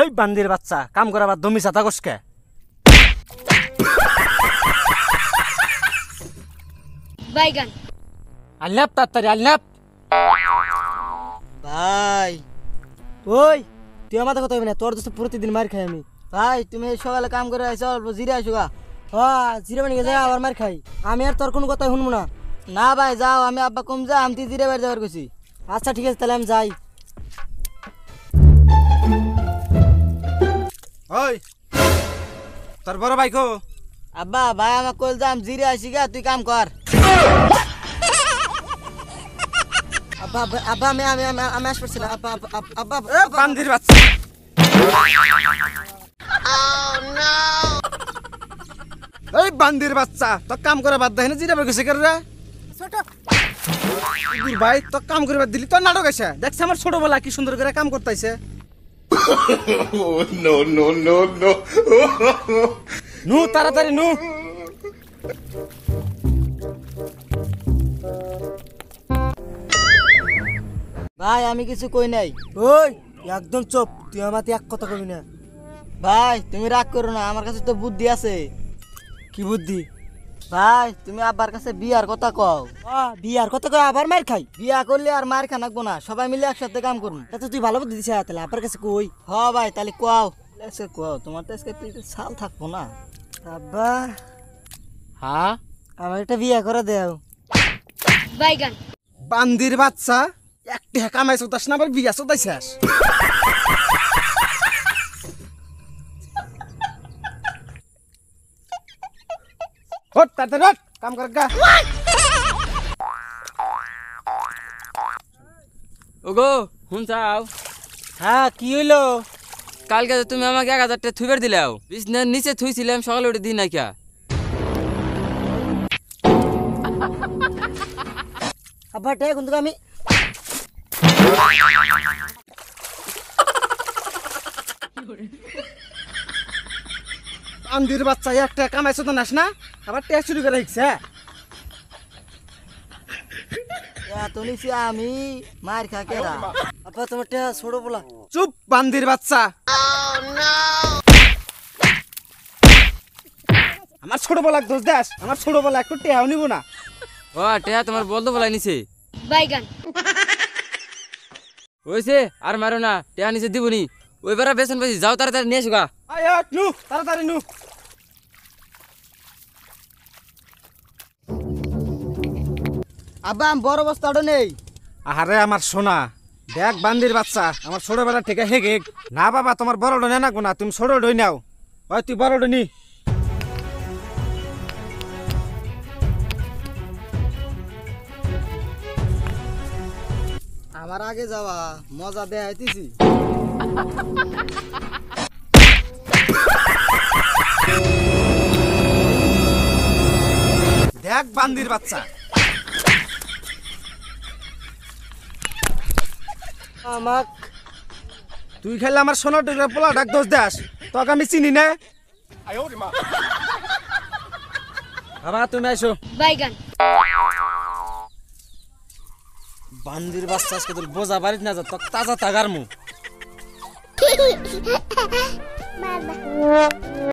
এই বান্দির বাচ্চা কাম করা বাদ দমি ছাতা কসকে বাইগান আল্লাপ তাড়াতাড়ি আল্লাপ ভাই ওই তুই আমার কথা হইবে না তোর দোস্ত প্রতিদিন মার খাই আমি ভাই তুমি সকালে কাম করে আইছো অল্প জিরে আইসো গা। হ্যাঁ জিরে বানিয়ে যায় আবার মার খাই আমি আর তোর কোনো কথা শুনবো না। না ভাই যাও, আমি আব্বা কম যা আমি জিরে বাড়ি যাবার কইছি। আচ্ছা ঠিক আছে তাহলে আমি যাই। ওই তোর বড় ভাই কো? আব্বা ভাই আমাকে কইল যা আমি জিরে আইছি গা, তুই কাম কর। আব্বা আব্বা আমি আমি আমি আমি আসছি না আব্বা আব্বা এ বান্দির বাচ্চা এই বান্দির বাচ্চা তো কাম করে বাদ দেয় না জিরা বের গেছে কেন রে? ছোট ইদুর ভাই তো কাম করে বাদ দিলি তোর নাটক আছে। দেখছ আমার ছোটবেলা কি সুন্দর করে কাম করতেছে। নু তাড়াতাড়ি নু। ভাই আমি কিছু কই নাই। ওই একদম চুপ, তুই আমাতে এক কথা কবি না। ভাই তুমি রাগ করো না, আমার কাছে তো বুদ্ধি আছে। কি বুদ্ধি? ভাই তুমি আব্বার কাছে বিয়ার কথা কও। বিয়ার কথা কই আবার মার খাই? বিয়া করলে আর মার খানাকবো না, সবাই মিলে একসাথে কাম করুন। এটা তুই ভালো বুদ্ধি দিছিস, তাহলে আব্বার কাছে কই। হ ভাই তাহলে কোয়াও এসে কোয়াও, তোমার তো আজকে পেটে ছাল থাকবো না। আব্বা হ্যাঁ আমার একটা বিয়া করে দেও। বাইগান বান্দির বাচ্চা একটি কামাই চোদাস না আবার বিয়া চোদাইছিস। হট তাড়াতাড়ি হট, কাম কর গা। ওগো শুন চাও, হ্যাঁ কি হইলো? কালকে তো তুমি আমাকে 1000 টাকা থুইবার দিলাও, বিছনার নিচে থুইছিলাম, সকালে উঠে দিই না কিয়া? আব্বা টাকা কিন্তু আমি বান্দির বাচ্চা একটা কামাই চোদাস না আবার টেস্ট শুরু করে শিখছে। এত নিছি আমি মার খা কেরা। আব্বা তোমার টাকা ছোট বলা। চুপ বান্দির বাচ্চা। আমার ছোটবেলা দোষ দেশ, আমার ছোটবেলা একটু টেহাও নিব না। ও টেহা তোমার বলতো বলাই নিছে বাইগান হয়েছে, আর মারো না, টেহা নিচে দিবনি। ওইবার বেসন পেয়েছি, যাও তাড়াতাড়ি নিয়ে এসো গা। আয় হট নু তাড়াতাড়ি নু। আব্বা আমি বড় বস্তাটা নেই। আরে আমার সোনা দেখ বান্দির বাচ্চা আমার ছোটবেলা থেকে হেগে। না বাবা তোমার বড় ডই না না, তুমি ছোট ডই নাও। ওই তুই বড় ডই নি। আমার আগে যাওয়া মজা দেখাইতেছি। দেখ বান্দির বাচ্চা আমাক তুই খেলে আমার সোনার টুকরা পোলা ডাক দোষ দাস, তোকে আমি চিনি না। বাবা তুমি আইসো। বাইগান বান্দির বাচ্চা আজকে তোর বোঝা বাড়িত না যা তোর তাজা তাগার মু।